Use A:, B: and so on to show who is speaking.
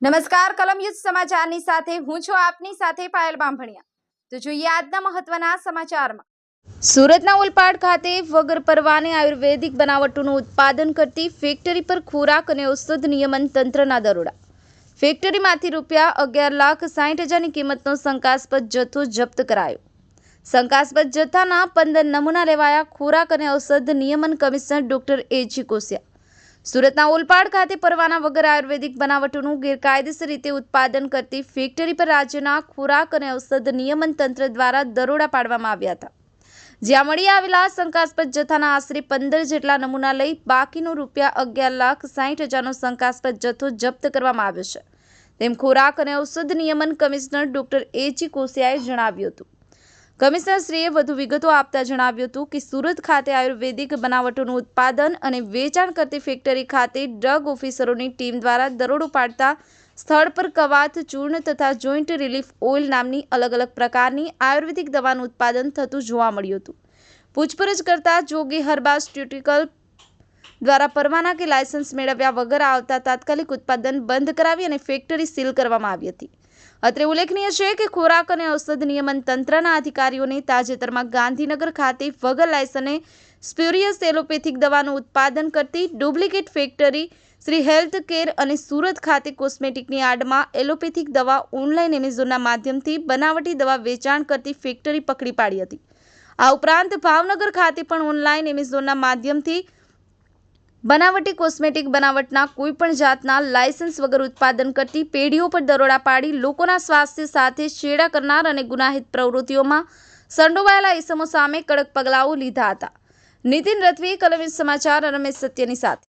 A: નમસ્કાર કલમ યુદ્ધ સમાચારની સાથે હું છું આપની સાથે પાયલ બાંભણિયા। તો જોઈએ આજના મહત્વના સમાચારમાં। સુરતના ઓલપાડ ખાતે વગર પરવાને આયુર્વેદિક બનાવટોનું ઉત્પાદન કરતી ફેક્ટરી પર ખોરાક અને ઔષધ નિયમન તંત્રના દરોડા। ફેક્ટરીમાંથી ₹11,60,000ની કિંમતનો શંકાસ્પદ જથ્થો જપ્ત કરાયો। શંકાસ્પદ જથ્થાના 15 નમૂના લેવાયા। ખોરાક અને ઔષધ નિયમન કમિશનર ડોક્ટર એજી કોસિયા સુરતના ઓલપાડ ખાતે પરવાના વગર આયુર્વેદિક બનાવટોનું ગેરકાયદેસર રીતે ઉત્પાદન કરતી ફેક્ટરી પર રાજ્યના ખોરાક અને ઔષધ નિયમન તંત્ર દ્વારા દરોડા પાડવામાં આવ્યા હતા, જ્યાં મળી આવેલા શંકાસ્પદ જથ્થાના આશરે 15 જેટલા નમૂના લઈ બાકીનો ₹11,60,000નો શંકાસ્પદ જથ્થો જપ્ત કરવામાં આવ્યો છે, તેમ ખોરાક અને ઔષધ નિયમન કમિશનર ડોક્ટર એજી કોસિયાએ જણાવ્યું હતું। કમિશનરશ્રીએ વધુ વિગતો આપતા જણાવ્યું હતું કે સુરત ખાતે આયુર્વેદિક બનાવટોનું ઉત્પાદન અને વેચાણ કરતી ફેક્ટરી ખાતે ડ્રગ ઓફિસરોની ટીમ દ્વારા દરોડો પાડતા સ્થળ પર કવાથ ચૂર્ણ તથા જોઈન્ટ રિલીફ ઓઇલ નામની અલગ અલગ પ્રકારની આયુર્વેદિક દવાનું ઉત્પાદન થતું જોવા મળ્યું હતું। પૂછપરછ કરતા જોગી હર્બાસ્યુટિકલ દ્વારા પરવાના કે લાયસન્સ મેળવ્યા વગર આવતા તાત્કાલિક ઉત્પાદન બંધ કરાવી અને ફેક્ટરી સીલ કરવામાં આવી હતી। અત્રે ઉલ્લેખનીય છે કે ખોરાક અને ઔષધ નિયમન તંત્રના અધિકારીઓને તાજેતરમાં ગાંધીનગર ખાતે વગર લાયસન્સે સ્પ્યુરિયસ એલોપેથિક દવાનું ઉત્પાદન કરતી duplicate factory Shri health care અને સુરત ખાતે કોસ્મેટિકની આડમાં એલોપેથિક દવા ઓનલાઈન એમેઝોનના માધ્યમથી બનાવટી દવા વેચાણ કરતી ફેક્ટરી પકડી પાડી હતી। આ ઉપરાંત ભાવનગર ખાતે પણ ઓનલાઈન એમેઝોનના માધ્યમથી બનાવટી કોસ્મેટિક બનાવટના કોઈપણ જાતના લાયસન્સ વગર ઉત્પાદન કરતી પેઢીઓ પર દરોડા પાડી લોકોના સ્વાસ્થ્ય સાથે છેડા કરનાર અને ગુનાહિત પ્રવૃત્તિઓમાં સંડોવાયેલા ઇસમો સામે કડક પગલાઓ લીધા હતા। નીતિન રથવી, કલમ યુદ્ધ સમાચાર, રમેશ સત્યની સાથે।